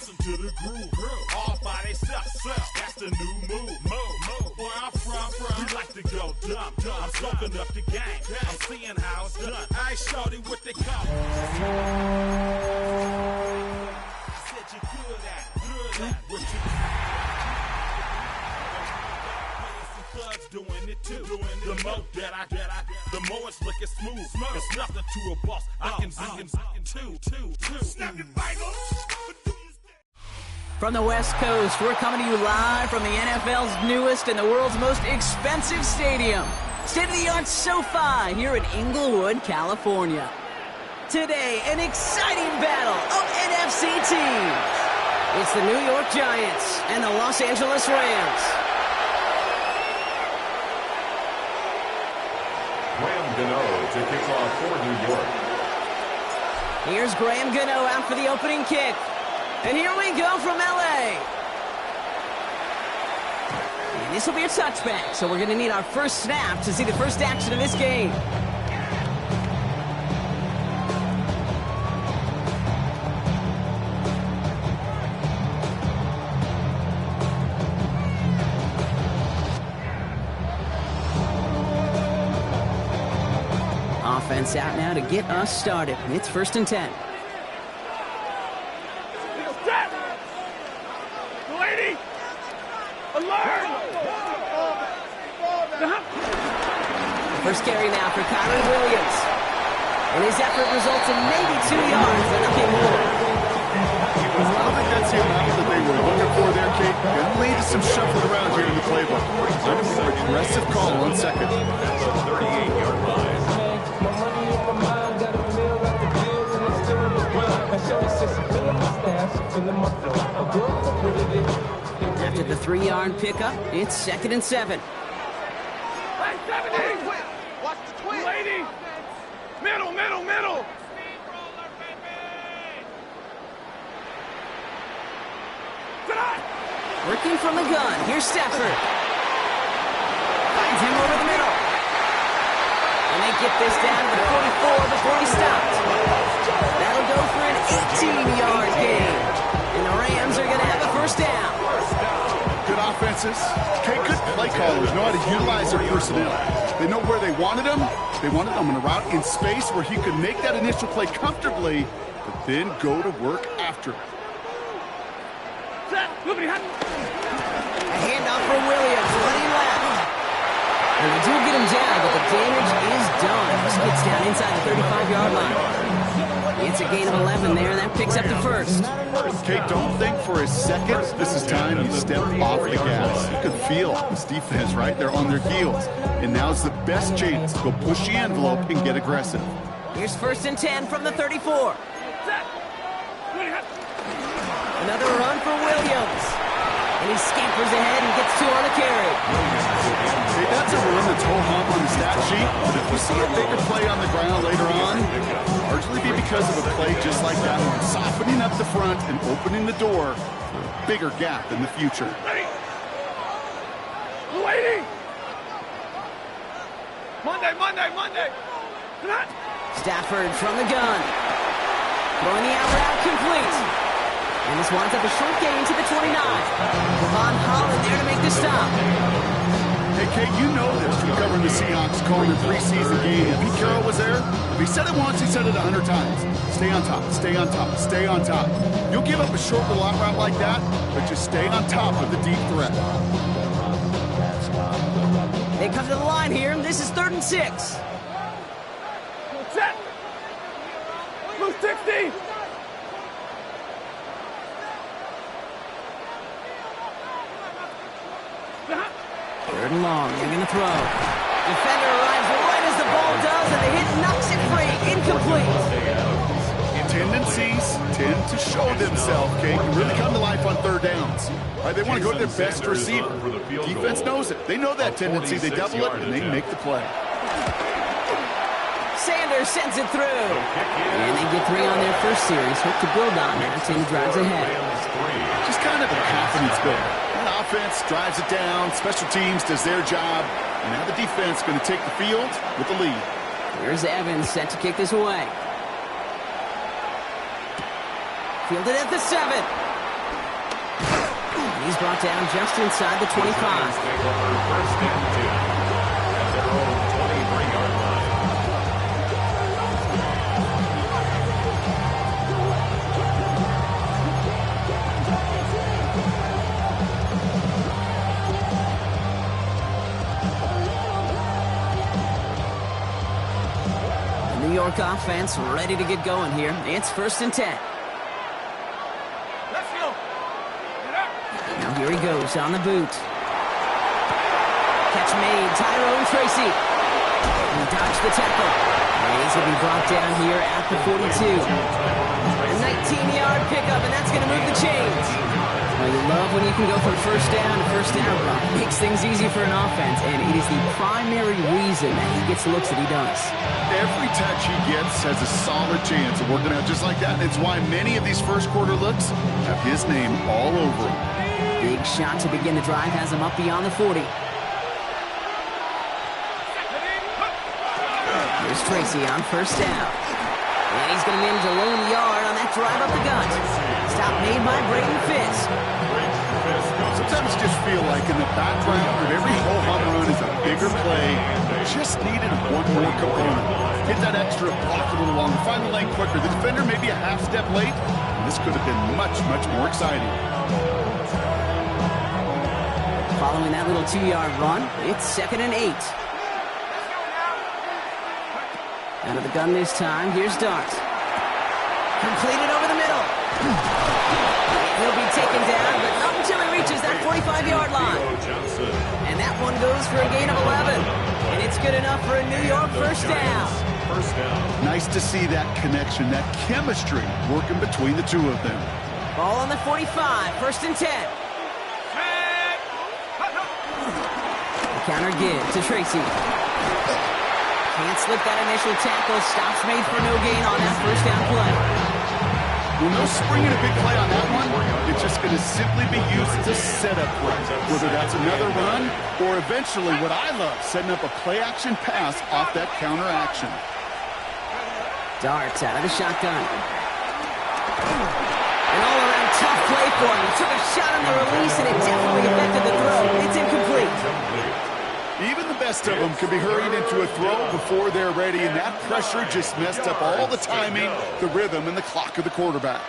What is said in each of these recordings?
bouncing to the groove. All by themselves. That's the new move. Where I'm from, we like to go dumb. I'm soaking up the game. I'm seeing how it's done. I shorty what they call it. I said you good at it. What you thugs doing it too. The more that I the more it's looking smooth. It's nothing to a boss. I can two. Snap your fingers. From the West Coast, we're coming to you live from the NFL's newest and the world's most expensive stadium. State-of-the-art SoFi here in Inglewood, California. Today, an exciting battle of NFC teams. It's the New York Giants and the Los Angeles Rams. Graham Gano to kick off for New York. Here's Graham Gano out for the opening kick. And here we go from L.A. And this will be a touchback, so we're going to need our first snap to see the first action of this game. Offense out now to get us started. It's 1st and 10. First carry now for Kyron Williams. And his effort results in maybe 2 yards, but nothing more. I don't think that's the amount that they were looking for there, Kate. Going to lead to some shuffling around here in the playbook. Kind of an aggressive call, 1 second. That's a 38-yard line. After the 3-yard pickup, it's 2nd and 7. Hey, 17! Watch the twin! Lady! Middle! Working from the gun, here's Stafford. Finds him over the middle. And they get this down to 44 before he stopped. That'll go for an 18-yard gain. And the Rams are going to have a first down. Good offenses. Okay, good play callers know how to utilize their personnel. They know where they wanted him. They wanted him on a route in space where he could make that initial play comfortably, but then go to work after it. A handoff for Williams, running left. And they do get him down, but the damage is done. He gets down inside the 35-yard line. It's a gain of 11 there, and that picks up the first. Okay, don't think for a second this is time you step off the gas. You can feel this defense, right? They're on their heels. And now's the best chance to go push the envelope and get aggressive. Here's 1st and 10 from the 34. Another run for Williams. And he scampers ahead and gets 2 on the carry. Hey, that's a run that's ho-hum on the stat sheet, but if we see a bigger play on the ground later on, it'll largely be because of a play just like that one, softening up the front and opening the door for a bigger gap in the future. Waiting! Monday! Stafford from the gun. Throwing the out route complete. And this winds up a short gain to the 29. Von Holland there to make the stop. Hey, Kate, you know this from covering the Seahawks, calling a preseason game. If Pete Carroll was there, if he said it once, he said it 100 times. Stay on top, stay on top, stay on top. You'll give up a short little out route like that, but just stay on top of the deep threat. They come to the line here. This is 3rd and 6. Set! Blue 60! Third and long, they're going to throw. Defender arrives right as the ball does, and the hit knocks it free. Incomplete. Tendencies tend to show themselves, Kate, and really come to life on 3rd downs. Right, they want to go to their best receiver. Defense knows it. They know that tendency. They double it, and they make the play. Sanders sends it through. And they get 3 on their first series. Hope to build on that. Team drives ahead. Just kind of a confidence builder. Offense drives it down. Special teams does their job. And now the defense going to take the field with the lead. Here's Evans set to kick this away. Fielded at the 7. He's brought down just inside the 25. Take over first and 10 at their own 23-yard line. The New York offense ready to get going here. It's first and 10. Now here he goes on the boot. Catch made, Tyrone Tracy. He dodged the tackle. And he's going to be brought down here at the 42. A 19-yard pickup, and that's going to move the chains. Well, you love when you can go from first down to first down. It makes things easy for an offense, and it is the primary reason that he gets the looks that he does. Every touch he gets has a solid chance of working out just like that. And it's why many of these first quarter looks have his name all over them. Big shot to begin the drive has him up beyond the 40. Here's Tracy on first down. And he's going to manage a lone yard on that drive up the gut. Stop made by Braden Fisk. Sometimes you just feel like in the background of every ho-hum run is a bigger play. Just needed one more component. Hit that extra, block a little longer, find the lane quicker. The defender may be a half step late, and this could have been much, much more exciting. Following that little 2-yard run, it's 2nd and 8. Out of the gun this time, here's Dart. Completed over the middle. He'll be taken down, but not until he reaches that 45-yard line. And that one goes for a gain of 11. And it's good enough for a New York first down. Nice to see that connection, that chemistry working between the two of them. Ball on the 45, first and 10. Counter give to Tracy. Can't slip that initial tackle. Stops made for no gain on that first down play. Well, no springing a big play on that one. It's just going to simply be used as a setup play. Whether that's another run or eventually what I love, setting up a play-action pass off that counter action. Dart out of the shotgun. An all-around tough play for him. He took a shot on the release, and it definitely affected the throw. It's incomplete. Even the best of them can be hurried into a throw before they're ready, and that pressure just messed up all the timing, the rhythm, and the clock of the quarterback.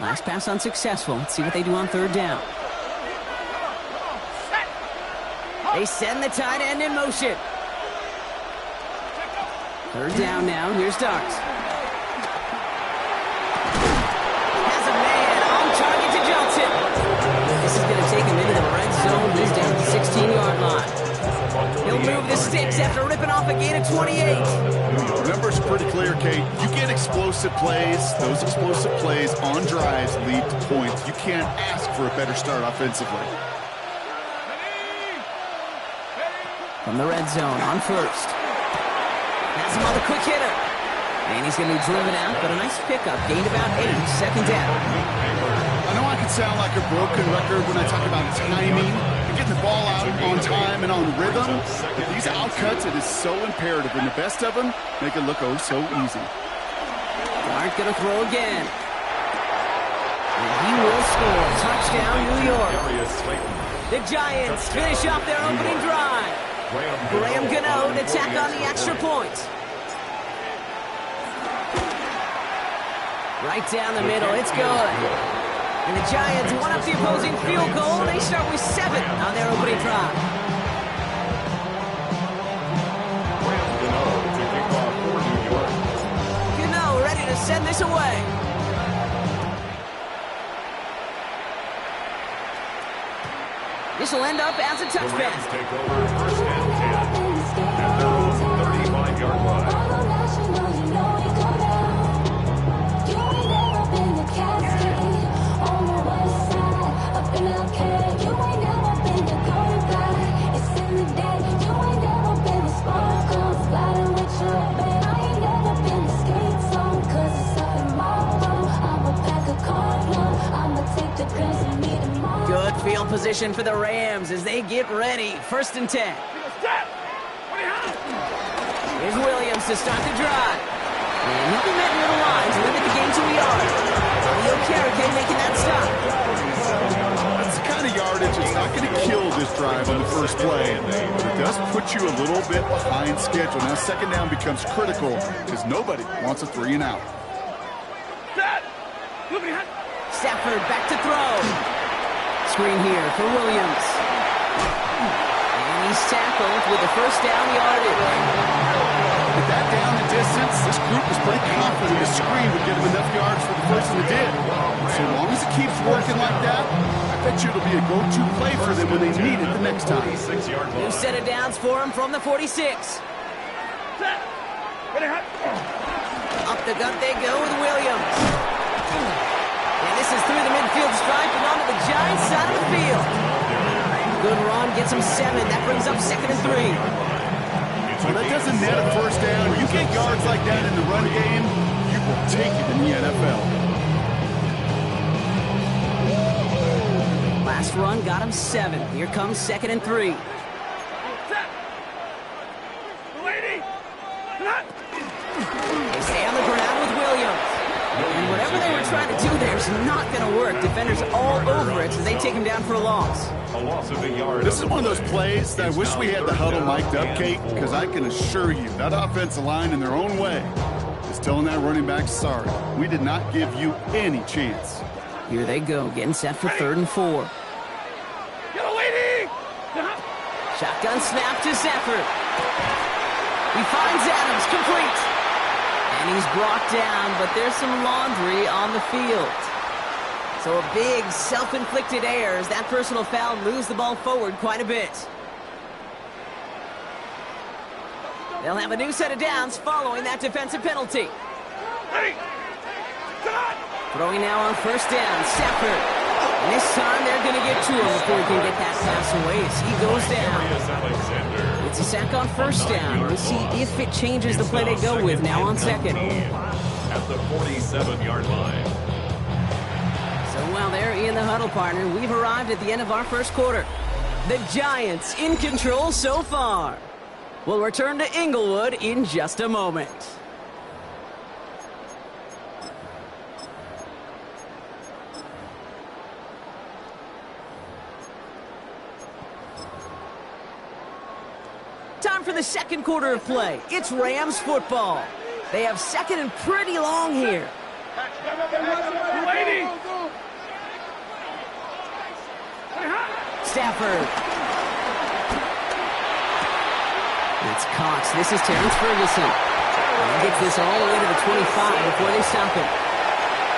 Last pass unsuccessful. Let's see what they do on third down. They send the tight end in motion. Third down now. Here's Dart. Has a man on target to Johnson. This is going to take him into the red zone. He's down to the 16-yard line. He'll move the sticks after ripping off a gain of 28. The number's pretty clear, Kate. You get explosive plays. Those explosive plays on drives lead to points. You can't ask for a better start offensively. From the red zone on first. Has him on the quick hitter. And he's going to be driven out, but a nice pickup. Gained about 8, second down. I know I can sound like a broken record when I talk about timing and getting the ball out on time and on rhythm, but these outcuts, it is so imperative, and the best of them make it look oh so easy. Dart going to throw again. And he will score. Touchdown, New York. The Giants finish off their opening drive. Graham Gano to tack on the extra point. Right down the middle, it's good. And the Giants one up the opposing field goal. They start with 7 on their opening drive. Gano ready to send this away. This will end up as a touchback. Take over first and 10 at their own 35-yard line. Good field position for the Rams as they get ready. First and 10. Here's Williams to start the drive. And he'll be met near the line to limit the gain to a yard. Leo Carrigan making that stop. That's the kind of yardage that's not going to kill this drive on the first play. But it does put you a little bit behind schedule. Now second down becomes critical because nobody wants a 3 and out. Stafford back to throw. Screen here for Williams. And he's tackled with the first down yardage. With that down and distance, this group was pretty confident the screen would get him enough yards for the first one it did. So as long as it keeps working like that, I bet you it'll be a go-to play for them when they need it the next time. New set of downs for him from the 46. Up the gut they go with Williams. And this is through the midfield stripe and onto the Giants side of the field. Good run, gets him 7. That brings up 2nd and 3. Well, that doesn't net a first down. You get yards like that in the run game, you will take it in the NFL. Last run got him 7. Here comes 2nd and 3. They stay on the ground with Williams. And whatever they were trying to do there is not going to work. Defenders all over it, so they take him down for a loss. A loss of a yard. This is one of those plays that I wish we had the huddle mic'd up, Kate, because I can assure you that offensive line in their own way is telling that running back, sorry, we did not give you any chance. Here they go, getting set for 3rd and 4. Shotgun snap to Stafford. He finds Adams, complete. And he's brought down, but there's some laundry on the field. So a big self-inflicted error as that personal foul moves the ball forward quite a bit. They'll have a new set of downs following that defensive penalty. Throwing now on 1st down, Stafford. And this time they're going to get to him before he can get that pass away as he goes down. It's a sack on 1st down. We'll see if it changes the play they go with now on 2nd. At the 47-yard line. So while they're in the huddle, partner, we've arrived at the end of our 1st quarter. The Giants in control so far. We'll return to Inglewood in just a moment. Time for the 2nd quarter of play. It's Rams football. They have 2nd and pretty long here. Stafford. It's Cox. This is Terrence Ferguson. He gets this all the way to the 25 before they stop him.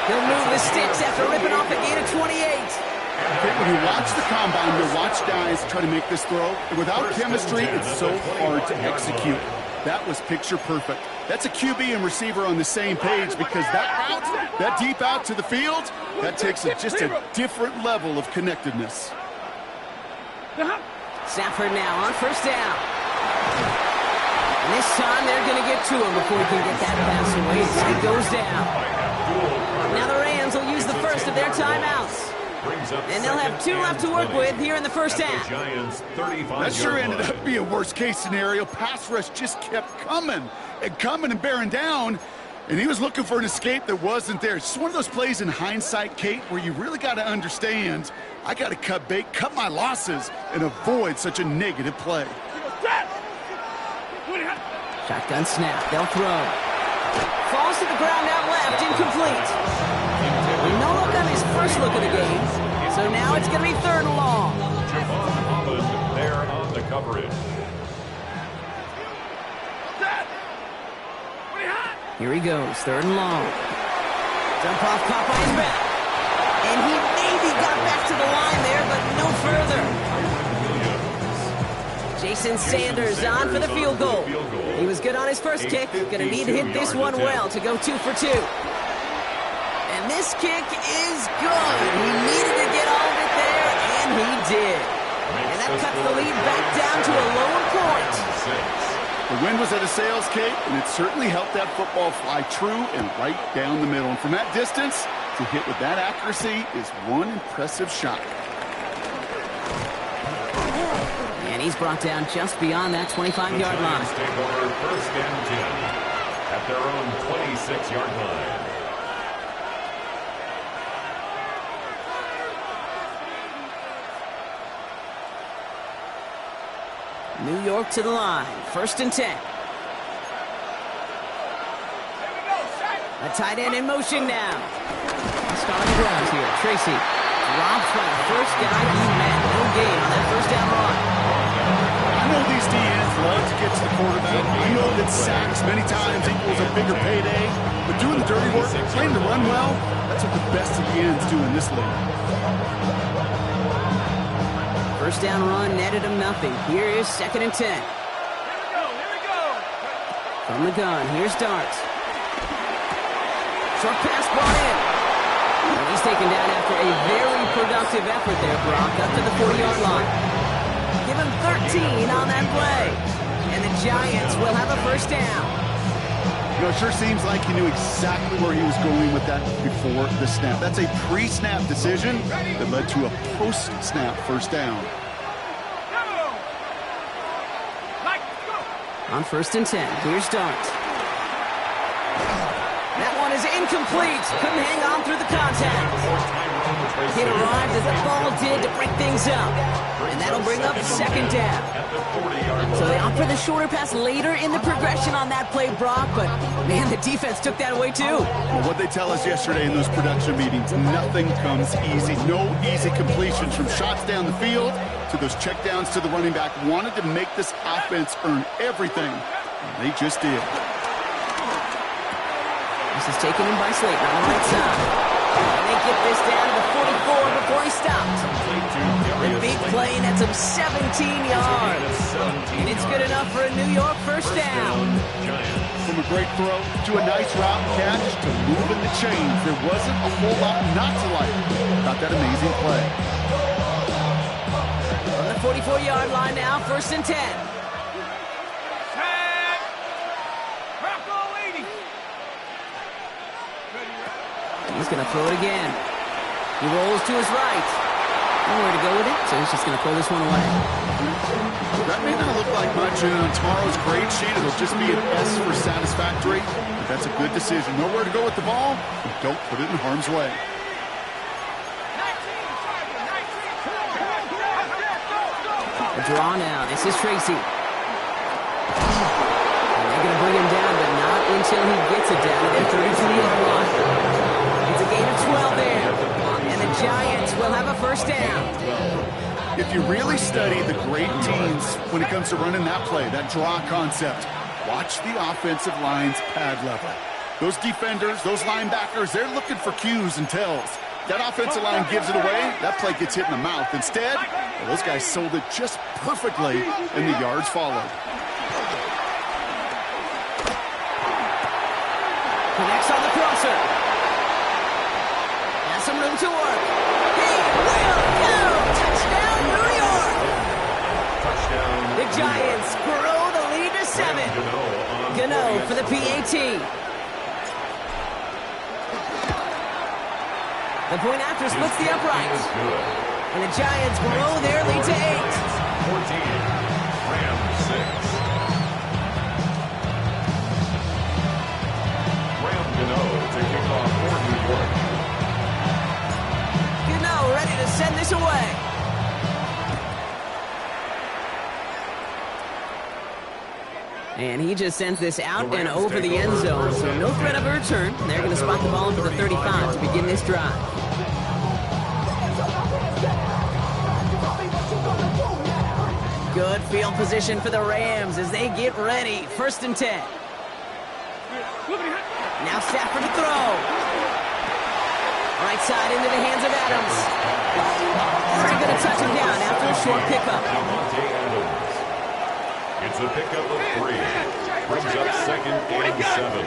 He'll move the sticks after ripping off a gain of 28. Okay, when you watch the combine, you watch guys try to make this throw. And without chemistry, it's so hard to execute. That was picture perfect. That's a QB and receiver on the same page because that route, that deep out to the field, that takes just a different level of connectedness. Stafford now on 1st down. And this time they're going to get to him before he can get that pass away. So he goes down. Now the Rams will use the first of their timeouts. And they'll have 2 left to work with here in the 1st half. That sure ended up being a worst-case scenario. Pass rush just kept coming and bearing down. And he was looking for an escape that wasn't there. It's just one of those plays in hindsight, Kate, where you really got to understand, I got to cut bait, cut my losses, and avoid such a negative play. Shotgun snap. They'll throw. Falls to the ground out left. Incomplete. No look on his first look of the game. So now it's going to be 3rd and long. Javon Holland there on the coverage. Here he goes. 3rd and long. Jump off, caught by his back. And he maybe got back to the line there, but no further. Jason Sanders on for the field goal. He was good on his first kick. Going to need to hit this one well to go 2 for 2. And this kick is good. He needed to get all of it there, and he did. And that cuts the lead back down to a lower point. The wind was at a sails, Kate, and it certainly helped that football fly true and right down the middle. And from that distance, to hit with that accuracy is one impressive shot. And he's brought down just beyond that 25-yard line. Take over 1st and 10. at their own 26-yard line. New York to the line. 1st and 10. A tight end in motion now. Starting ground here. Tracy drops by the first guy he met. No gain on that first down run. I know these DNs love to get to the quarterback. I know that sacks many times equals a bigger payday. But doing the dirty work, playing to run well, that's what the best of the ends do in this league. First down run netted him nothing. Here is 2nd and 10. Here we go. From the gun, here's Darts. Short pass brought in. And he's taken down after a very productive effort there, Brock, up to the 40-yard line. Give him 13 on that play. And the Giants will have a first down. You know, it sure seems like he knew exactly where he was going with that before the snap. That's a pre-snap decision that led to a post-snap first down. On 1st and 10, here's Darts. That one is incomplete. Couldn't hang on through the contact. It arrived as the ball did to break things up. And that'll bring up 2nd down. So they opt for the shorter pass later in the progression on that play, Brock. But, man, the defense took that away, too. Well, what they tell us yesterday in those production meetings, nothing comes easy. No easy completions from shots down the field to those checkdowns to the running back. Wanted to make this offense earn everything. And they just did. This is taken in by Slayton on the right side. And they get this down to the 44 before he stopped. The big play nets him 17 yards. And it's good enough for a New York first down. From a great throw to a nice route catch to moving the chains, there wasn't a whole lot not to like about that amazing play. On the 44-yard line now, 1st and 10. He's going to throw it again. He rolls to his right. Nowhere to go with it, so he's just going to throw this one away. That may not look like much on tomorrow's grade sheet. It'll just be an S for satisfactory. But that's a good decision. Nowhere to go with the ball. Don't put it in harm's way. A draw now. This is Tracy. And they're going to bring him down, but not until he gets it down to their 32-yard line. It's a gain of 12 there. And the Giants will have a first down. If you really study the great teams when it comes to running that play, that draw concept, watch the offensive line's pad level. Those defenders, those linebackers, they're looking for cues and tells. That offensive line gives it away, that play gets hit in the mouth. Instead, well, those guys sold it just perfectly, and the yards followed. Connects on the crosser. Has some room to work. He will go! Touchdown, New York! Touchdown. The Giants grow the lead to 7. Gano for the PAT. The point after splits the uprights. And the Giants grow their lead to 8. 14. Rams 6. Ram Gano to kick off for New York. Gano ready to send this away. And he just sends this out and over the end zone. So no threat of a return. They're going to spot the ball for the 35 to begin this drive. Good field position for the Rams as they get ready. 1st and 10. Now Stafford to throw. Right side into the hands of Adams. They're going to touch him down after a short pickup. It's a pickup of 3. Brings up 2nd and 7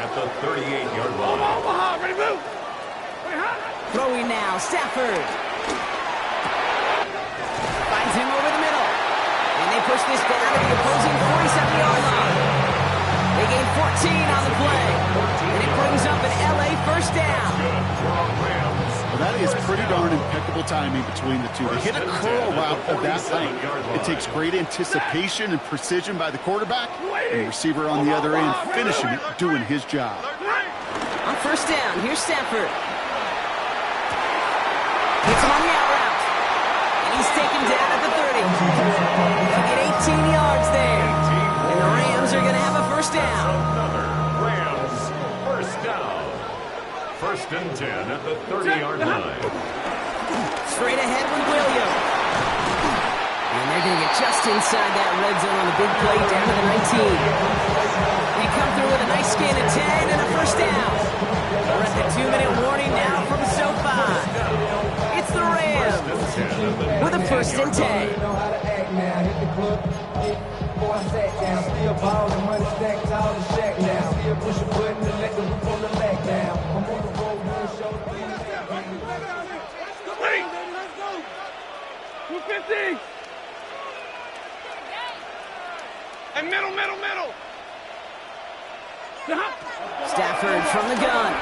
at the 38-yard line. Throwing now, Stafford. Finds him over the middle. And they push this down to the opposing 47-yard line. They gain 14 on the play. And it brings up an LA first down. Good for our Rams. A That is pretty darn impeccable timing between the two. To hit a curl route of that length, it takes great anticipation and precision by the quarterback, and the receiver on the other end finishing it, doing his job. On first down, here's Stafford. Hits him on the out route. And he's taken down at the 30. They'll get 18 yards there. And the Rams are going to have a first down. Another Rams first down. First and 10 at the 30-yard line. Straight ahead with Williams. And they're going to get just inside that red zone on the big play down to the 19. They come through with a nice gain of 10 and a first down. We're at the 2-minute warning now from SoFi. It's the Rams with a first and 10. And middle. Stafford from the gun.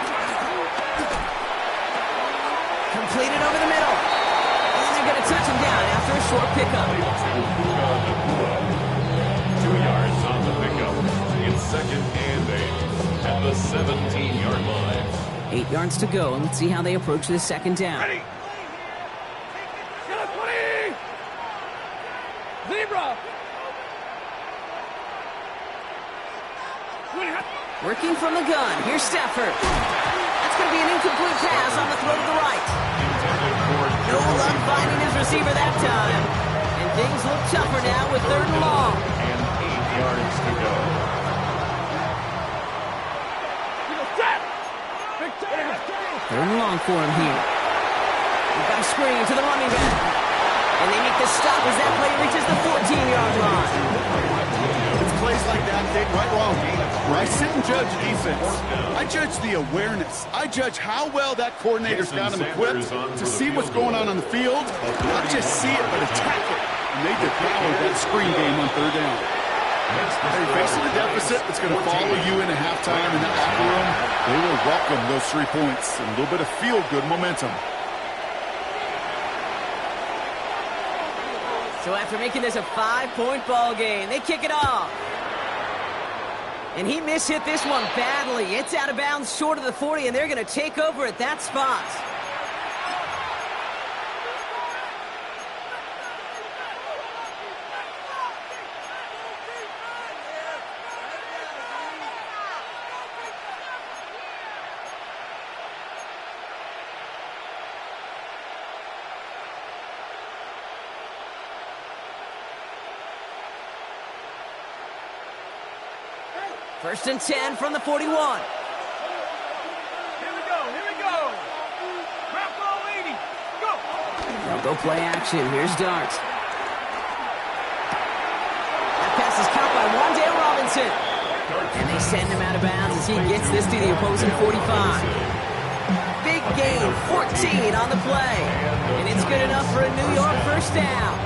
Completed over the middle. And they're going to touch him down after a short pickup. 2 yards on the pickup. It's second and 8 at the 17-yard line. 8 yards to go, and let's see how they approach this second down. Ready. Get up, 20. Zebra. Working from the gun. Here's Stafford. That's going to be an incomplete pass on the throw to the right. No luck finding his receiver that time. And things look tougher now with third and long. And 8 yards to go. Third and long for him here. We've got a screen to the running back. And they make the stop as that play reaches the 14-yard line. It's plays like that, Dick, right wrong. Where I sit and judge defense, I judge the awareness. I judge how well that coordinator's got him equipped to see what's going on the field. Not just see it, but attack it. And they devoured that screen game on third down. They're facing a deficit that's going to follow you into halftime in that locker room. They will welcome those 3 points and a little bit of feel-good momentum. So after making this a 5-point ball game, they kick it off. And he mishit this one badly. It's out of bounds short of the 40, and they're going to take over at that spot. First and 10 from the 41. Here we go. Drop ball 80. Go. They'll go play action. Here's Dart. That pass is caught by Wan'Dale Robinson. And they send him out of bounds as he gets this to the opposing 45. Big gain, 14 on the play. And it's good enough for a New York first down.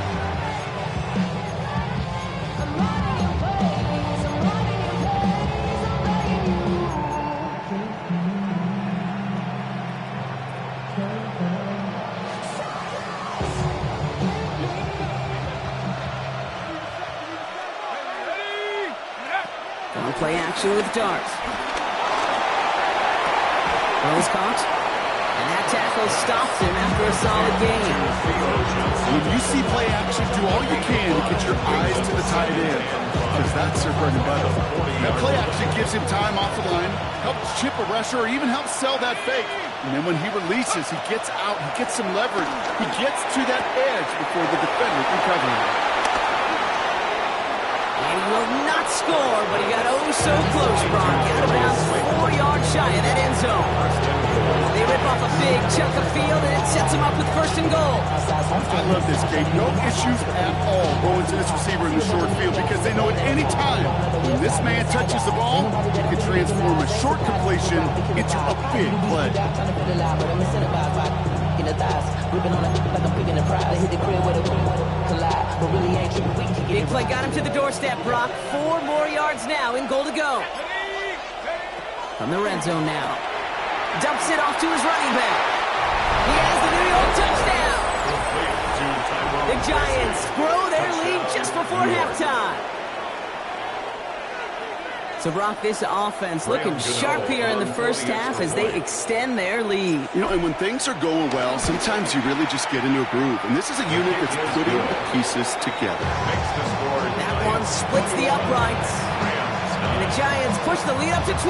Play action with Dart. Well, caught. And that tackle stops him after a solid gain. When you see play action, do all you can to get your eyes to the tight end, because that's their bread and butter. That play action gives him time off the line, helps chip a rusher, or even helps sell that fake. And then when he releases, he gets out, he gets some leverage. He gets to that edge before the defender can cover him. And he will not score, but he got oh so close, Brock. Out of bounds 4 yards shy of that end zone. They rip off a big chunk of field, and it sets him up with first and goal. I love this game. No issues at all going to this receiver in the short field, because they know at any time when this man touches the ball, he can transform a short completion into a big play. Big play got him to the doorstep, Brock. 4 more yards now in goal to go. From the red zone now. Dumps it off to his running back. He the New York touchdown. The Giants grow their lead just before halftime. So, Brock, this offense looking sharp here in the first half as they extend their lead. You know, and when things are going well, sometimes you really just get into a groove. And this is a unit that's putting the pieces together. That one splits the uprights. And the Giants push the lead up to 12.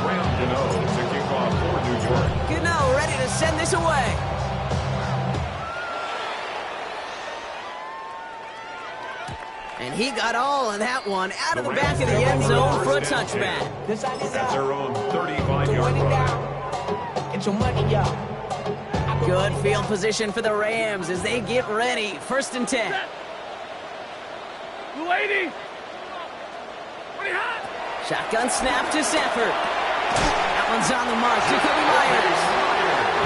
Gano to kick off for New York. Gano ready to send this away. And he got all of that one out of the back of the end zone for a touchback. At their own 35-yard line. Get your money, y'all. Good field position for the Rams as they get ready. 1st and 10. Lady. Pretty hot. Shotgun snap to Stafford. That one's on the mark. Jacoby Myers.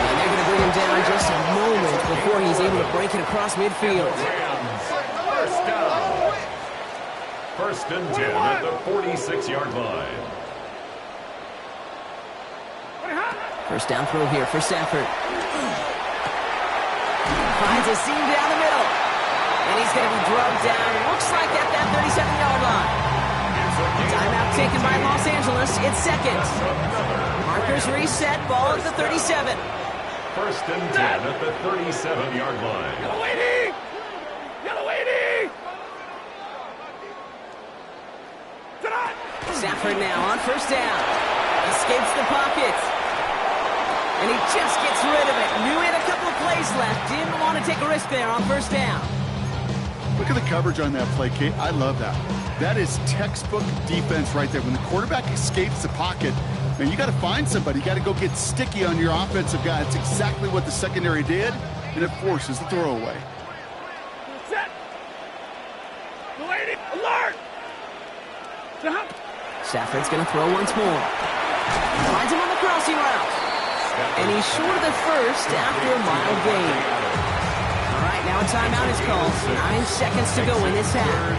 And they're going to bring him down just a moment before he's able to break it across midfield. First down. 1st and 10 at the 46-yard line. First down throw here for Stafford. Finds a seam down the middle. And he's going to be drugged down. Looks like at that 37-yard line. Timeout taken by Los Angeles. It's 2nd. Markers reset. Ball at the 37. 1st and 10 at the 37-yard line. Yellow lady. Yellow lady. Stafford now on 1st down. Escapes the pocket. And he just gets rid of it. Knew he had a couple of plays left. Didn't want to take a risk there on 1st down. Look at the coverage on that play, Kate. I love that. That is textbook defense right there. When the quarterback escapes the pocket, man, you got to find somebody. You got to go get sticky on your offensive guy. It's exactly what the secondary did, and it forces the throwaway. Set. Lady. Alert. Stafford's going to throw once more. Finds him on the crossing route. And he's short of the first after a mile gain. All right, now a timeout is called. 9 seconds to go in this half.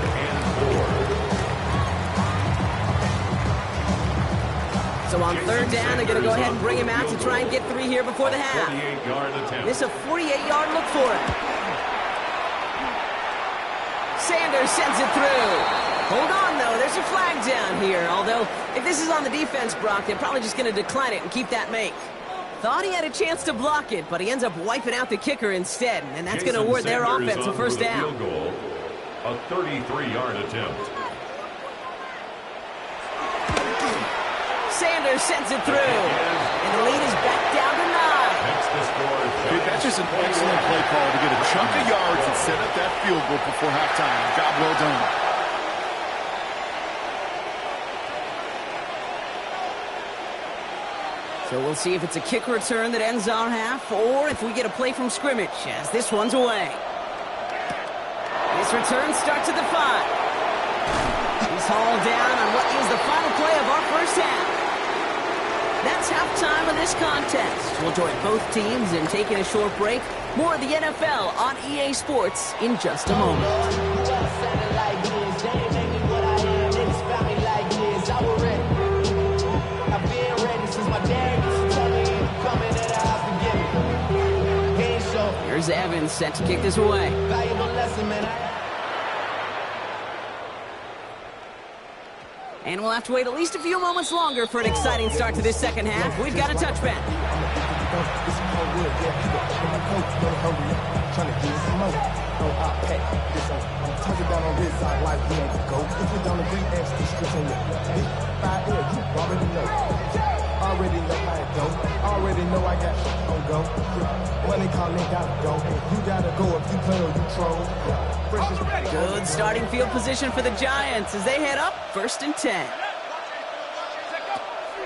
So on 3rd down, they're going to go ahead and bring him out to try and get 3 here before the half. 48-yard attempt. This is a 48-yard look for him. Sanders sends it through. Hold on, though. There's a flag down here. Although, if this is on the defense, Brock, they're probably just going to decline it and keep that make. Thought he had a chance to block it, but he ends up wiping out the kicker instead. And that's going to award their offense a 1st down. Field goal, a 33-yard attempt. Sanders sends it through. And the lead is back down to 9. Next to score. Dude, that's just an excellent play call to get a chunk of yards and set up that field goal before halftime. Job well done. So we'll see if it's a kick return that ends our half, or if we get a play from scrimmage, as this one's away. This return starts at the 5. He's hauled down on what is the final play of our 1st half. That's halftime of this contest. We'll join both teams in taking a short break. More of the NFL on EA Sports in just a moment. Here's Evans set to kick this away. And we'll have to wait at least a few moments longer for an exciting start to this 2nd half. We've got a touchback. Already know how it go. Already know I got shit on go. Money calling, gotta go. You gotta go if you play or you troll. Good starting field position for the Giants as they head up 1st and 10.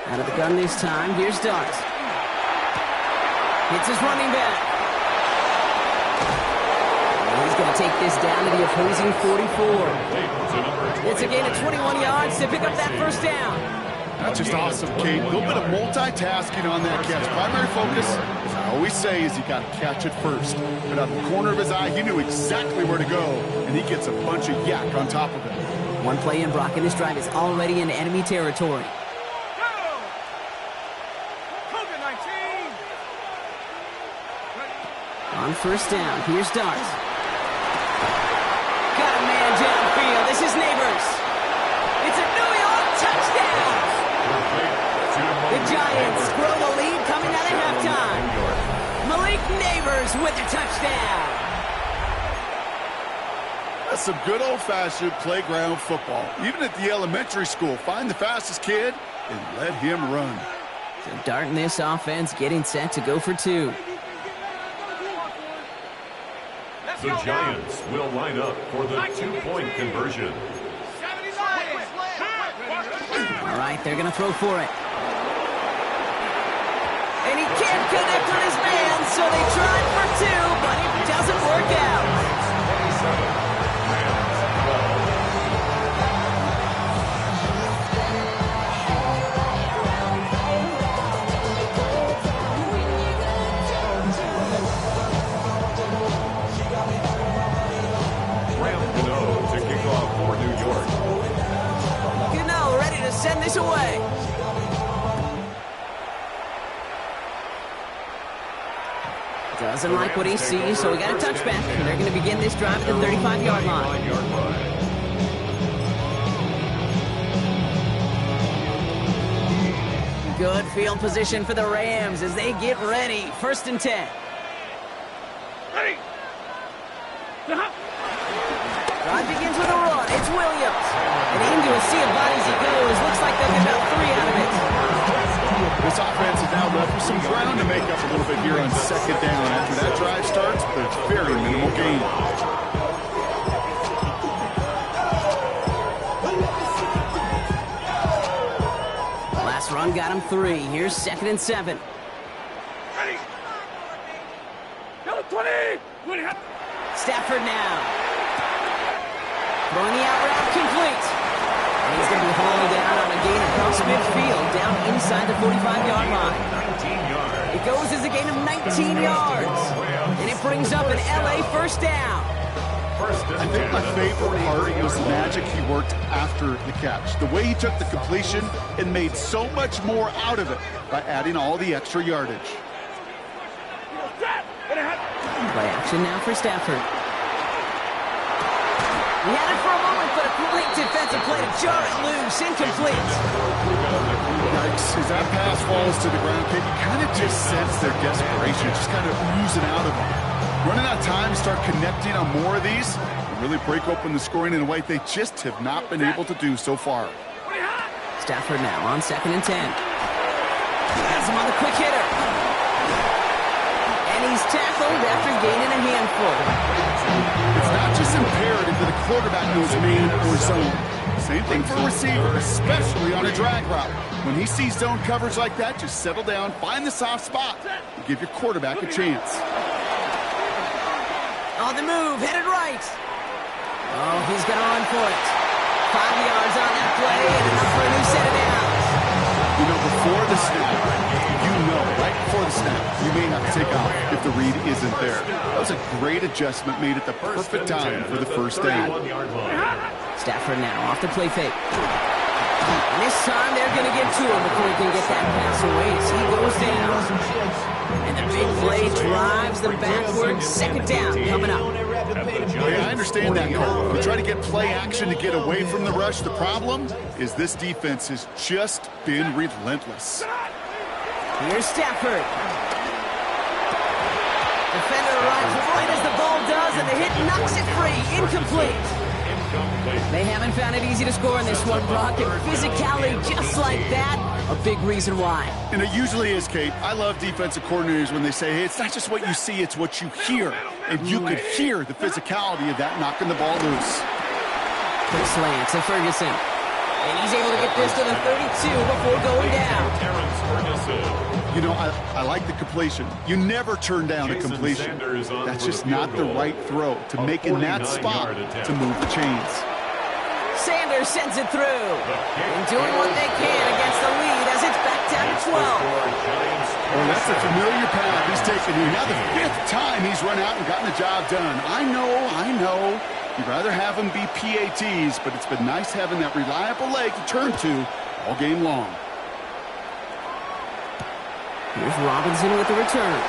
Out of the gun this time. Here's Dart. Hits his running back. And he's going to take this down to the opposing 44. It's a gain of 21 yards to pick up that 1st down. That's just awesome, Kate. A little bit of multitasking on that catch. Primary focus, as I always say, is you got to catch it first. But out of the corner of his eye, he knew exactly where to go, and he gets a bunch of yak on top of it. One play in, Brock, and this drive is already in enemy territory. On first down, here's Darts. Got a man downfield. This is Neighbors. It's a New York touchdown. The Giants grow the lead coming out of halftime. Malik Neighbors with a touchdown. That's some good old-fashioned playground football. Even at the elementary school, find the fastest kid and let him run. So Dart in this offense getting set to go for two. The Giants will line up for the two-point conversion. All right, they're going to throw for it. And he can't connect with his man, so they tried for two, but it doesn't work out. To kick off for New York. Gano ready to send this away. Doesn't like what he sees, so we got a touchback. And they're going to begin this drive at the 35-yard line. Good field position for the Rams as they get ready. 1st and 10. Ready. Drive begins with a run. It's Williams. And into a sea of bodies he goes. Looks like they'll get about 3 out of it. This offense is now left with some ground to make up a little bit here on 2nd down. After that drive starts, there's very minimal gain. Last run got him 3. Here's 2nd and 7. Ready. Yellow 20. Stafford now. Throwing the out route complete. And he's going to be hauled down on a gain across midfield, down inside the 45-yard line. 19 yards. It goes as a gain of 19 yards. And it brings up an LA first down. I think my favorite part was the magic he worked after the catch. The way he took the completion and made so much more out of it by adding all the extra yardage. Play action now for Stafford. He had it for a moment, but a great defensive play to jar it loose. Incomplete. Yikes. As that pass falls to the ground, can you kind of just sense their desperation, just kind of oozing out of them. Running out of time to start connecting on more of these and really break open the scoring in a way they just have not been able to do so far. Stafford now on 2nd and 10. Has him on the quick hitter. And he's tackled after gaining a handful. It's not just imperative that a quarterback knows man or zone. Same thing for a receiver, especially on a drag route. When he sees zone coverage like that, just settle down, find the soft spot, and give your quarterback a chance. On the move, headed right. Oh, he's going to run for it. 5 yards on that play, and enough for a new set of downs. You know, before the snap, right before the snap, you may have to take off if the read isn't there. That was a great adjustment made at the perfect time for the first down. Stafford now off the play fake. And this time they're going to get to him before he can get that pass away as he goes down. And the big play drives them backwards. 2nd down coming up. Yeah, I understand that, Carl. We try to get play action to get away from the rush. The problem is this defense has just been relentless. Here's Stafford. Defender arrives right as the ball does, and the hit knocks it free. Incomplete. They haven't found it easy to score in this one, Brock, and physicality just like that, a big reason why. And it usually is, Kate. I love defensive coordinators when they say, hey, it's not just what you see, it's what you hear. And you could hear the physicality of that knocking the ball loose. Quick slant to Ferguson. And he's able to get this to the 32 before going down. You know, I like the completion. You never turn down a completion. That's just not the right throw to make in that spot to move the chains. Sanders sends it through. And doing what they can against the lead as it's back down to 12. Well, that's a familiar path he's taken here. Now the 5th time he's run out and gotten the job done. I know. You'd rather have them be PATs, but it's been nice having that reliable leg to turn to all game long. Here's Robinson with the return.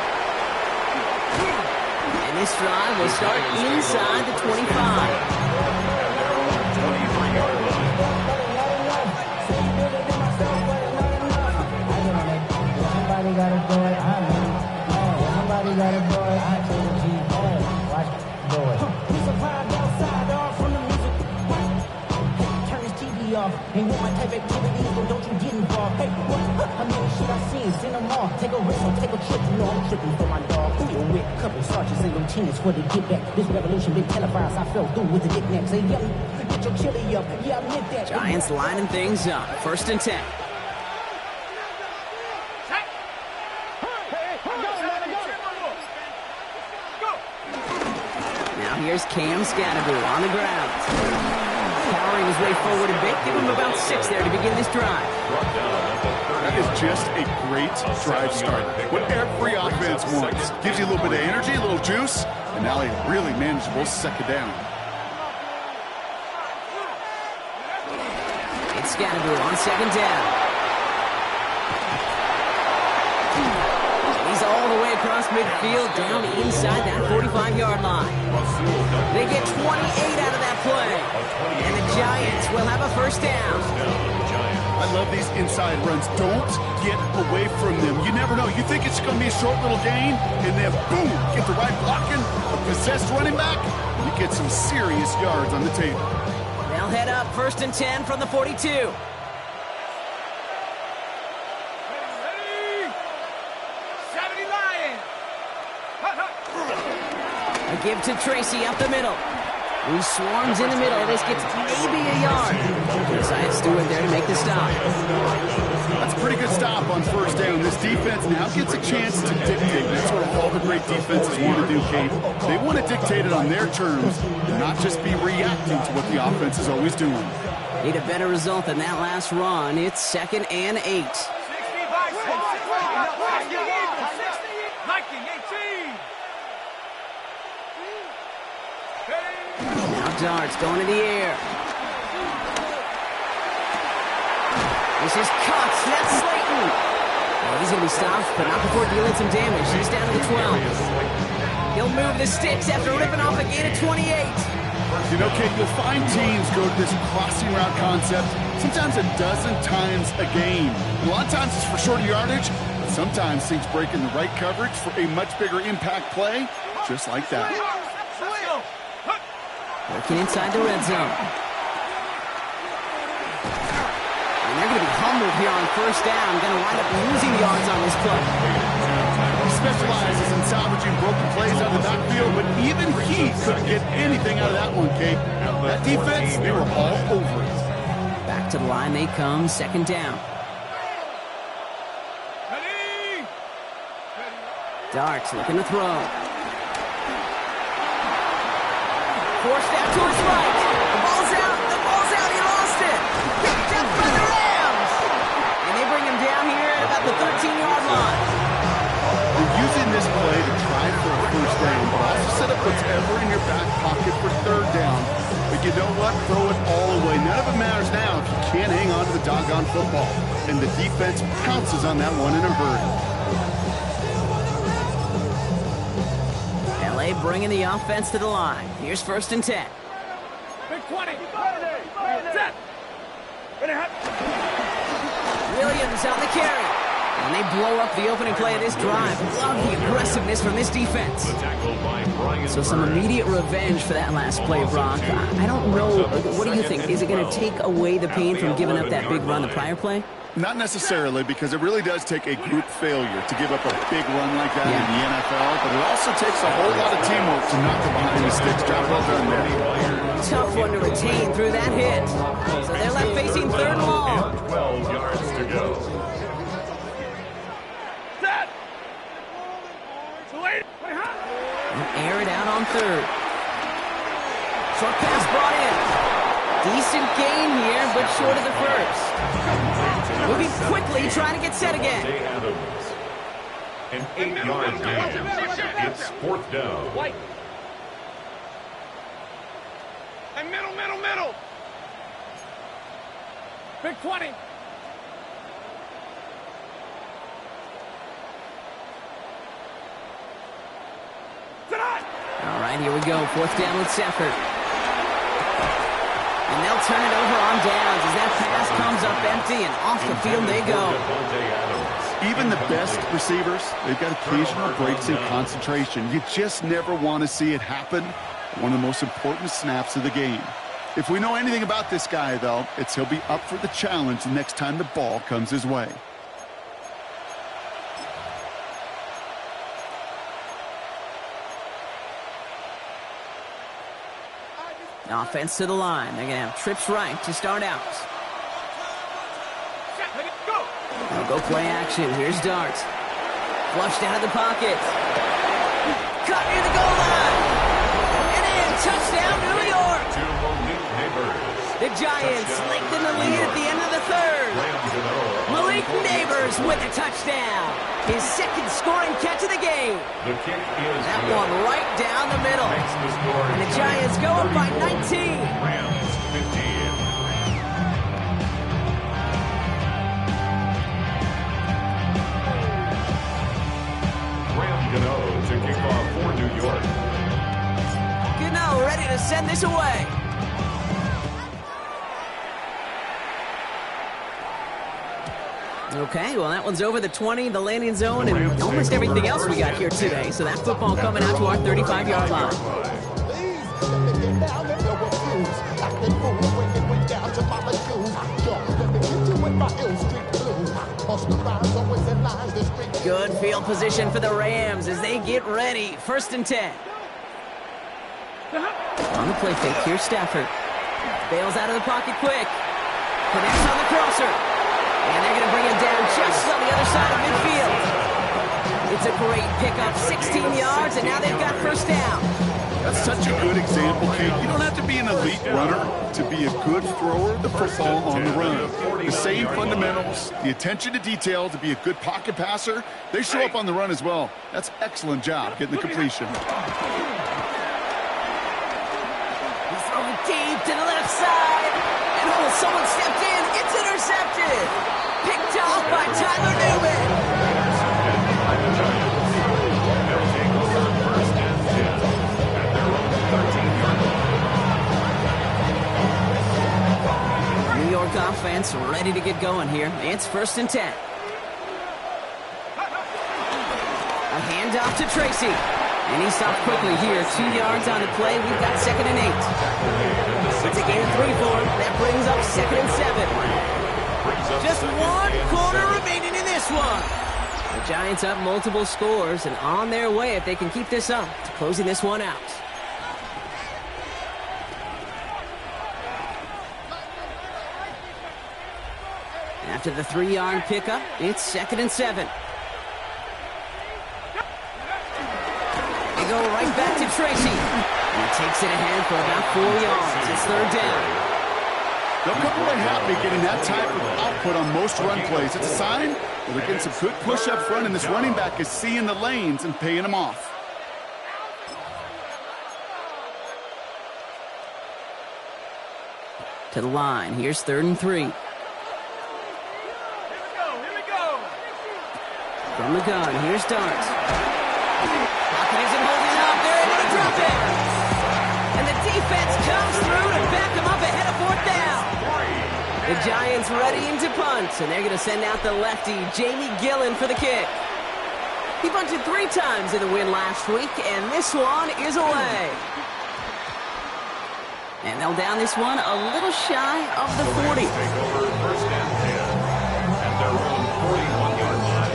And this drive will start inside the 25. Somebody gotta do it, I know. Somebody gotta do it, I do the G. Watch do it. We survived outside, all from the music. Turn this TV off. Ain't want my type of activities, but don't you get involved. Hey, what? I know the shit I seen, seen them all. Take a risk, I'll take a trip. You know I'm tripping for my dog. Who you with? Couple sergeants and lieutenants for the get back. This revolution been televised. I fell through with the knickknacks. Hey, young, get your chili up. Yeah, I meant that. Giants lining things up. 1st and 10. Here's Cam Scattergood on the ground. Powering his way forward a bit. Give him about 6 there to begin this drive. That is just a great drive start. What every offense wants. Gives you a little bit of energy, a little juice, and now a really manageable 2nd down. It's Scattergood on 2nd down. He's all the way across midfield, down inside that 45-yard line. They get 28 out of that play. And the Giants will have a 1st down. I love these inside runs. Don't get away from them. You never know. You think it's going to be a short little gain, and then boom, get the right blocking, a possessed running back, and you get some serious yards on the table. They'll head up 1st and 10 from the 42. A give to Tracy up the middle. He swarms in the middle. This gets maybe a yard. Josiah Stewart there to make the stop. That's a pretty good stop on 1st down. This defense now gets a chance to dictate. That's what all the great defenses want to do, Kate. They want to dictate it on their terms and not just be reacting to what the offense is always doing. Need a better result than that last run. It's 2nd and 8. Darts going in the air. This is Cox. That's Slayton. Oh, he's going to be stopped, but not before dealing some damage. He's down to the 12. He'll move the sticks after ripping off a gain of 28. You know, Kate, you'll find teams go to this crossing route concept sometimes a dozen times a game. A lot of times it's for shorter yardage, but sometimes things break in the right coverage for a much bigger impact play, just like that. Working inside the red zone. And they're going to be humbled here on 1st down. Going to wind up losing yards on this play. He specializes in salvaging broken plays out of the backfield, but even he couldn't get anything out of that one, Kate. That defense, they were all over it. Back to the line they come, 2nd down. Darts looking to throw. Forced out to his right. The ball's out. The ball's out. He lost it. Picked up by the Rams. And they bring him down here at about the 13-yard line. You're using this play to try for a 1st down, but also set up whatever in your back pocket for 3rd down. But you know what? Throw it all away. None of it matters now if you can't hang on to the doggone football. And the defense pounces on that one in a hurry. Bringing the offense to the line. Here's 1st and 10. Big 20. Set. Williams on the carry. And they blow up the opening play of this drive. Love the aggressiveness from this defense. So some immediate revenge for that last play, Brock. I don't know. What do you think? Is it going to take away the pain from giving up that big run the prior play? Not necessarily, because it really does take a group failure to give up a big run like that in the NFL, but it also takes a whole lot of teamwork to knock it behind the sticks. Job well done there. Tough one to retain through that hit. So they're left facing 3rd and long. 12 yards to go. Set. Air it out on 3rd. Short pass brought in. Decent gain here, but short of the 1st. Moving quickly, trying to get set again. An 8-yard gain. It's 4th down. White. And middle. Big 20. Tonight. And here we go, 4th down with Stafford. And they'll turn it over on downs as that pass comes up empty, and off the field they go. Even the best receivers, they've got occasional breaks in concentration. You just never want to see it happen. One of the most important snaps of the game. If we know anything about this guy, though, it's he'll be up for the challenge the next time the ball comes his way. Offense to the line. They're going to have trips right to start out. They'll go play action. Here's Dart. Flushed out of the pocket. Cut near the goal line. And in. Touchdown, New York. The Giants lengthen the lead at the end of the 3rd. Malik Neighbors with a touchdown. His 2nd scoring catch of the game. That one right down the middle. And the Giants go up by 19. Rams 15. Gano to kick off for New York. Gano ready to send this away. Okay, well, that one's over the 20, the landing zone, and almost everything else we got here today. So that football coming out to our 35-yard line. Good field position for the Rams as they get ready. 1st and 10. On the play fake, here's Stafford. Bails out of the pocket quick. Connects on the crosser. And they're going to bring it down just on the other side of midfield. It's a great pickup, 16 yards, and now they've got 1st down. That's such a good example, Kate. You don't have to be an elite runner to be a good thrower of the football on the run. The same fundamentals, the attention to detail to be a good pocket passer, they show up on the run as well. That's excellent job getting the completion. He's throwing deep to the left side. And oh, someone stepped in. It's intercepted. Picked off by Tyler Newman. New York offense ready to get going here. It's 1st and 10. A handoff to Tracy. And he stopped quickly here. 2 yards on the play. We've got 2nd and 8. It's a gain of 3 for him. That brings up 2nd and 7. Just 1 quarter remaining in this one. The Giants up multiple scores and on their way if they can keep this up to closing this one out. After the 3-yard pickup, it's 2nd and 7. They go right back to Tracy. And he takes it ahead for about 4 yards. It's 3rd down. They'll come away happy getting that type of output on most run plays. It's a sign that they're getting some good push up front, and this running back is seeing the lanes and paying them off. To the line. Here's 3rd and 3. From the gun, here's Dart. Pocket isn't holding up. They're able to drop it. And the defense comes through to back them up ahead of 4th down. The Giants ready into punt, and they're going to send out the lefty, Jamie Gillen, for the kick. He punted 3 times in the win last week, and this one is away. And they'll down this one a little shy of the 40. Take over 1st and 10 at their own 41-yard line.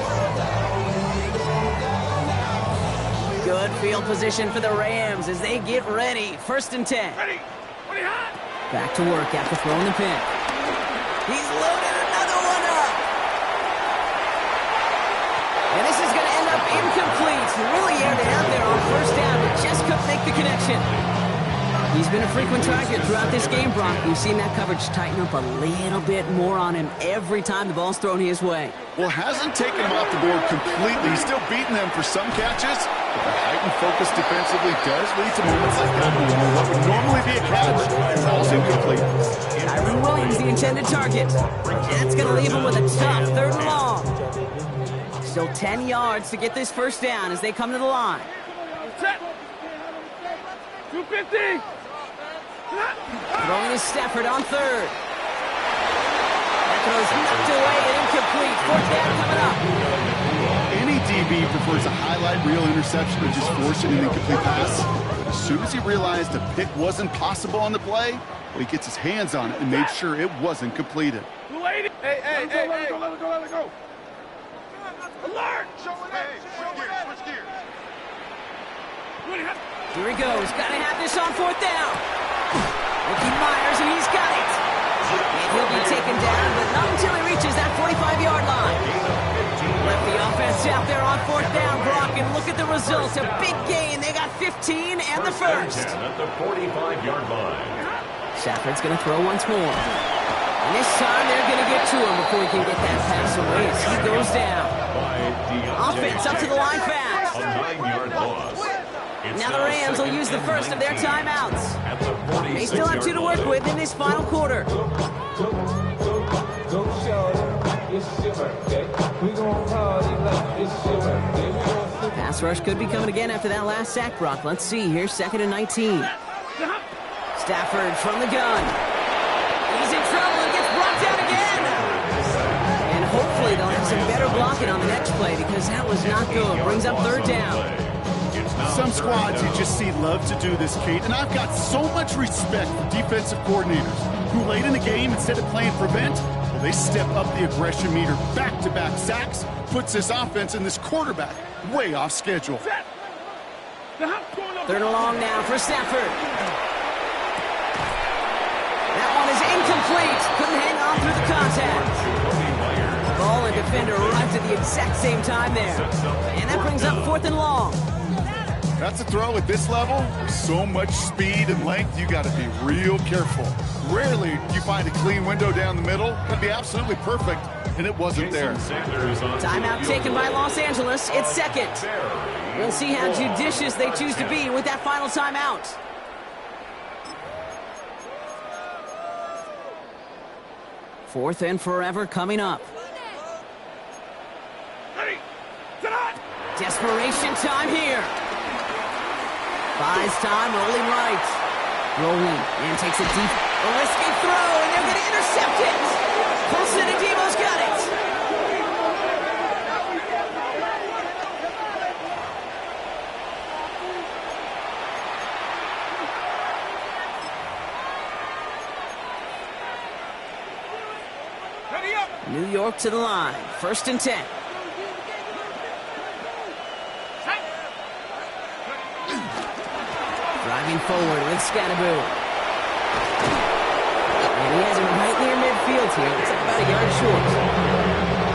Good field position for the Rams as they get ready. 1st and 10. Back to work after throwing the pick. He's loaded another one up. And this is going to end up incomplete. Really aired it out there on 1st down, but just couldn't make the connection. He's been a frequent target throughout this game, Brock. We've seen that coverage tighten up a little bit more on him every time the ball's thrown his way. Well, hasn't taken him off the board completely. He's still beating them for some catches, but the heightened focus defensively does lead to moments like that where what would normally be a catch falls incomplete. Kyron Williams, the intended target. That's going to leave him with a tough 3rd and long. Still 10 yards to get this 1st down as they come to the line. 250. Throwing is Stafford on third. That throw's knocked away and incomplete. Fourth down coming up. Any DB prefers a highlight reel interception or just forcing an incomplete pass. But as soon as he realized a pick wasn't possible on the play, well, he gets his hands on it and made sure it wasn't completed. Hey, let it go. Alert! Switch gears. Here he goes. Gotta have this on fourth down. Ricky Myers, and he's got it. And he'll be taken down, but not until he reaches that 45-yard line. Left the offense out there on fourth down, Brock, and look at the result. A big gain. They got 15 and the first. At the 45-yard line. Stafford's going to throw once more. And this time they're going to get to him before he can get that pass away as he goes down. Offense up to the line fast. A 9-yard loss. Now the Rams will use the first of their timeouts. They still have 2 to work with in this final quarter. Pass rush could be coming again after that last sack, Brock. Let's see here, 2nd and 19. Stafford from the gun. He's in trouble and gets brought down again. And hopefully they'll have some better blocking on the next play because that was not good. Brings up 3rd down. Some squads you just see love to do this, Kate, and I've got so much respect for defensive coordinators who late in the game, instead of playing prevent, well, they step up the aggression meter. Back-to-back sacks puts this offense and this quarterback way off schedule. 3rd and long now for Stafford. That one is incomplete. Couldn't hang on through the contact. Ball and defender arrived at the exact same time there. And that brings up 4th and long. That's a throw at this level. With so much speed and length, you got to be real careful. Rarely do you find a clean window down the middle. Could be absolutely perfect, and it wasn't there. Timeout taken by Los Angeles. It's 2nd. We'll see how judicious they choose to be with that final timeout. Fourth and forever coming up. Desperation time here. Buys time, rolling right. Rolling, and takes a deep, a risky throw, and they're going to intercept it. Colson and Devo's got it. New York to the line, 1st and 10. Driving forward with Scattaboo. And he has him right near midfield here. It's about a yard short.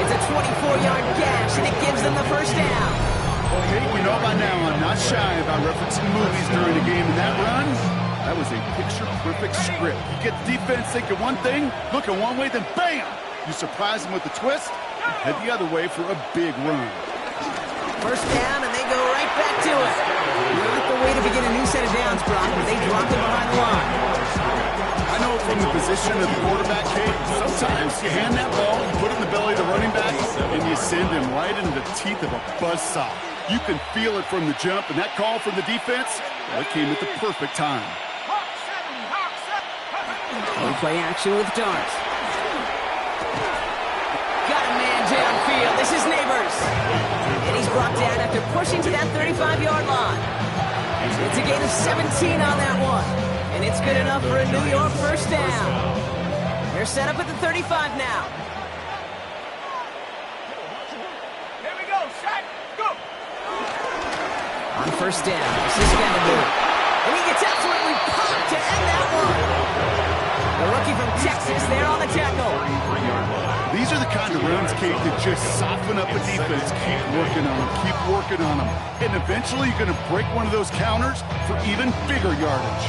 It's a 24-yard gash, and it gives them the first down. Hey, you know by now I'm not shy about referencing movies during the game, and that run, that was a picture-perfect script. You get the defense thinking one thing, looking one way, then bam! You surprise them with a twist, and head the other way for a big run. First down, and they go right back to it. Not the way to begin a new set of downs, Brock, but they drop it behind the line. I know from the position of the quarterback, Kate, sometimes you hand that ball, you put it in the belly of the running back, and you send him right into the teeth of a buzzsaw. You can feel it from the jump, and that call from the defense, well, it came at the perfect time. Play action with Dart. Got a man downfield. This is Neighbors. And he's brought down after pushing to that 35-yard line. It's a gain of 17 on that one. And it's good enough for a New York first down. They're set up at the 35 now. Here we go, shot, go! On first down, this is Scattaboo. And he gets absolutely popped to end that one. The rookie from Texas there on the tackle. These are the kind of runs, Kate, that just soften up a defense. Keep working on them, keep working on them. And eventually you're going to break one of those counters for even bigger yardage.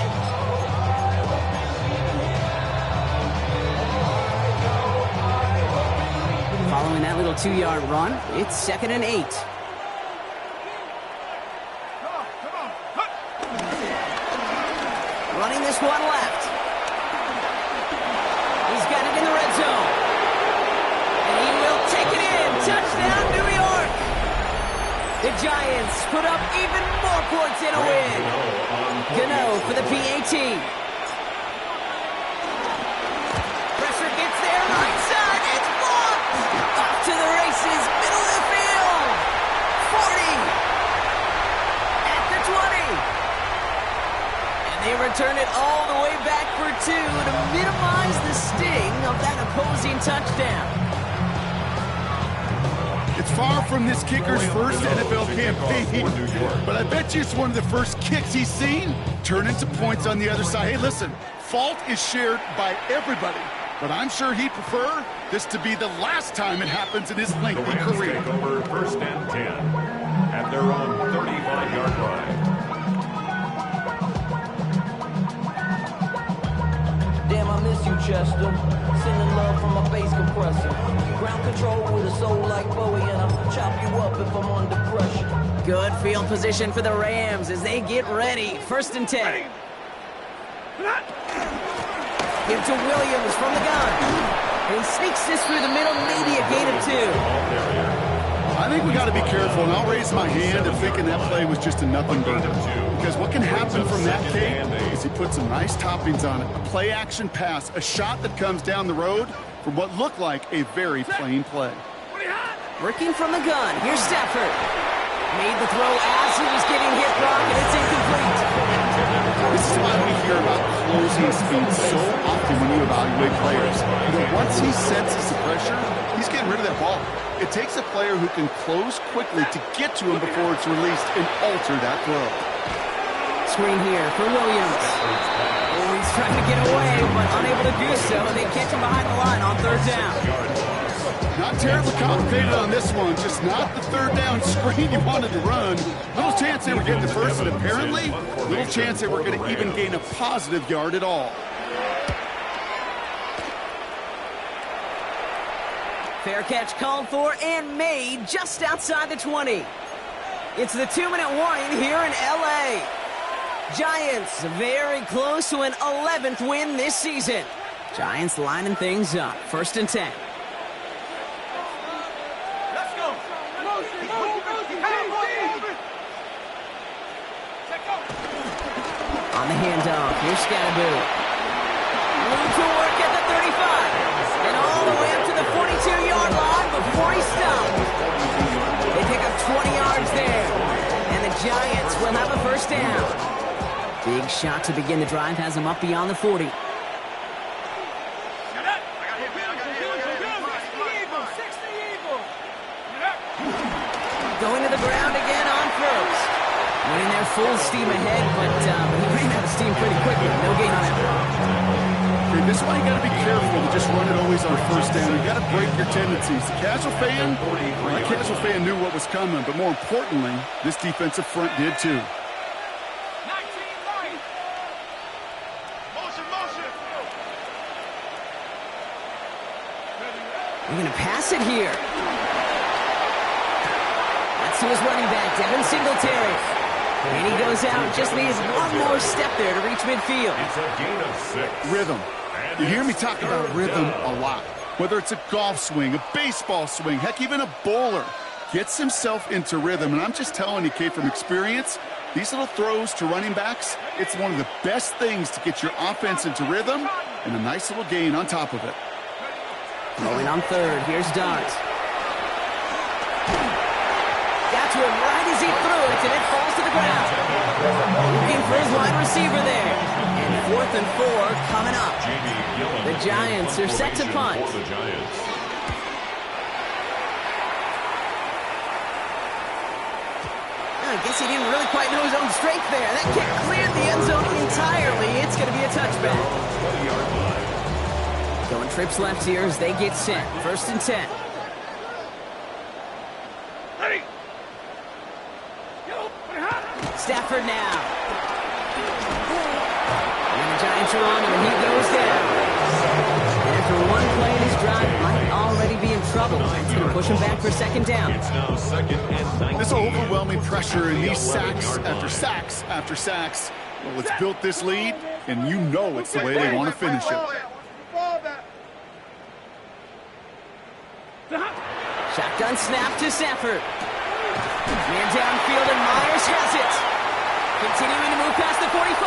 Following that little 2-yard run, it's 2nd and 8. Running this one left. He's got it in the red zone. And he will take it in. Touchdown, New York. The Giants put up even more points in a win. Gano the PAT. Pressure gets there, right side, it's blocked! Off to the races, middle of the field! 40! At the 20! And they return it all the way back for 2 to minimize the sting of that opposing touchdown. It's far from this kicker's first NFL campaign, but I bet you it's one of the first kicks he's seen turn into points on the other side. Hey, listen, fault is shared by everybody, but I'm sure he'd prefer this to be the last time it happens in his lengthy career. Take over 1st and 10 at their own 35-yard line. Damn, I miss you, Chester. Sending love from my bass compressor. Ground control with a soul like Bowie, and I'll chop you up if I'm under pressure. Good field position for the Rams as they get ready. 1st and 10. Give to Williams from the gun. And he sneaks this through the middle, maybe a gain of 2. I think we got to be careful, and I'll raise my hand if thinking that play was just a nothing burger. Because what can happen from that, Kate, is he puts some nice toppings on it. A play-action pass, a shot that comes down the road from what looked like a very plain play. Working from the gun. Here's Stafford. Made the throw as he was getting hit, Brock, and it's incomplete. This is why we hear about closing speed so often when you evaluate players. You know, once he senses the pressure, he's getting rid of that ball. It takes a player who can close quickly to get to him before it's released and alter that throw. Screen here for Williams. Oh, he's trying to get away, but unable to do so. They catch him behind the line on 3rd down. Not terribly complicated on this one, just not the 3rd down screen you wanted to run. Little chance they were getting the first, and apparently, little chance they were going to even gain a positive yard at all. Fair catch called for and made just outside the 20. It's the 2-minute warning here in L.A. Giants very close to an 11th win this season. Giants lining things up. 1st and 10. Let's go. On the handoff, here's Scatterboo. Moved to work at the 35. And all the way up to the 42-yard line before he stopped. They pick up 20 yards there. And the Giants will have a 1st down. Big shot to begin the drive has them up beyond the 40. Going to the ground again on 1st. Winning there full steam ahead, but he ran out of steam pretty quickly. No gain on that. Okay, this is why you got to be careful to just run it always on 1st down. You got to break your tendencies. The casual fan knew what was coming, but more importantly, this defensive front did too. We're going to pass it here. That's to his running back, Devin Singletary. And he goes out, just needs one more step there to reach midfield. It's a gain of 6. Rhythm. You hear me talk about rhythm a lot. Whether it's a golf swing, a baseball swing, heck, even a bowler gets himself into rhythm. And I'm just telling you, Kate, from experience, these little throws to running backs, it's one of the best things to get your offense into rhythm and a nice little gain on top of it. Going on 3rd, here's Dart. Got to him right as he threw it, and it falls to the ground. Looking for his wide receiver there. And 4th and 4 coming up. The Giants are set to punt. I guess he didn't really quite know his own strength there. That kick cleared the end zone entirely. It's going to be a touchback. Going trips left here as they get set. 1st and 10. Stafford now. And the Giants are on him, and he goes down. And after one play in his drive, might already be in trouble. It's going to push him back for 2nd down. It's now 2nd and 19. This overwhelming pressure and these sacks after sacks after sacks. Well, it's built this lead, and you know it's the way they want to finish it. Shotgun snap to Stafford. Man downfield, and Myers has it. Continuing to move past the 45.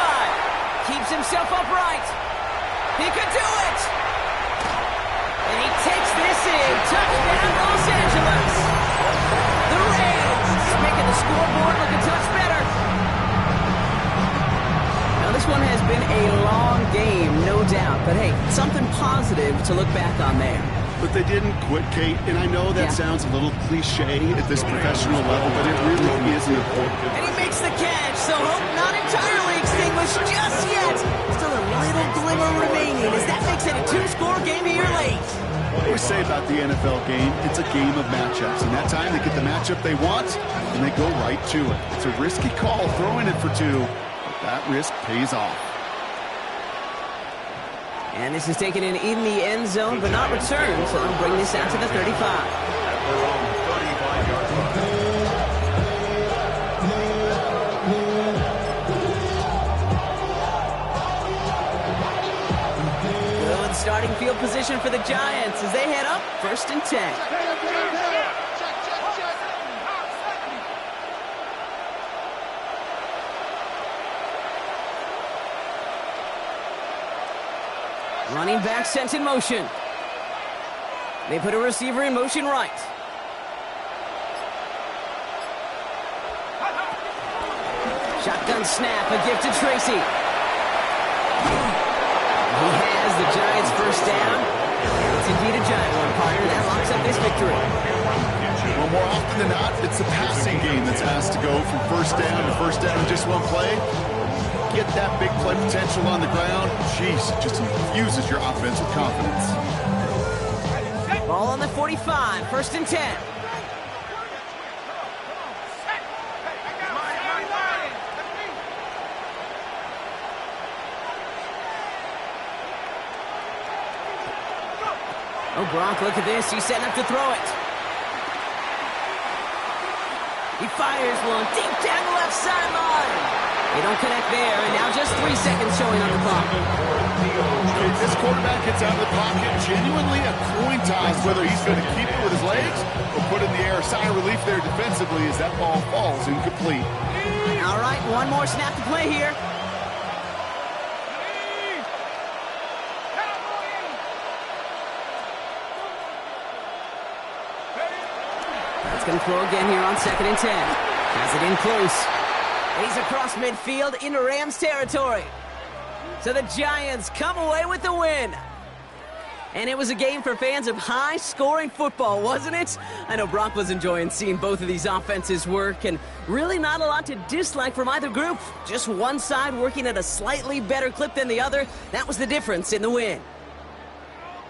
keeps himself upright. He could do it. And he takes this in. Touchdown, Los Angeles. The Rays making the scoreboard look a touch better. Now, this one has been a long game, no doubt. But, hey, something positive to look back on there. But they didn't quit, Kate, and I know that sounds a little cliche at this professional level, but it really is important. And he makes the catch, so hope not entirely extinguished just yet. Still a little glimmer remaining as that makes it a 2-score game here late. What we say about the NFL game, it's a game of matchups, and that time they get the matchup they want, and they go right to it. It's a risky call throwing it for 2, but that risk pays off. And this is taken in the end zone, but not returned, so they'll bring this out to the 35. At their own 35-yard line. Good starting field position for the Giants as they head up 1st and 10. Running back sent in motion. They put a receiver in motion right. Shotgun snap, a gift to Tracy. He has the Giants' first down. It's indeed a giant one, partner. That locks up this victory. Well, more often than not, it's the passing game that's asked to go from first down to first down in just one play. Get that big play potential on the ground. Jeez, just infuses your offense with confidence. Ball on the 45, 1st and 10. Oh, Gronk, look at this. He's setting up to throw it. He fires one deep down the left sideline. They don't connect there, and now just 3 seconds showing on the clock. If this quarterback gets out of the pocket, genuinely a coin toss whether he's going to keep it with his legs or put it in the air. Sigh of relief there defensively as that ball falls incomplete. All right, one more snap to play here. That's going to throw again here on 2nd and 10. Has it in close. He's across midfield into Rams territory. So the Giants come away with the win. And it was a game for fans of high-scoring football, wasn't it? I know Brock was enjoying seeing both of these offenses work, and really not a lot to dislike from either group. Just one side working at a slightly better clip than the other. That was the difference in the win.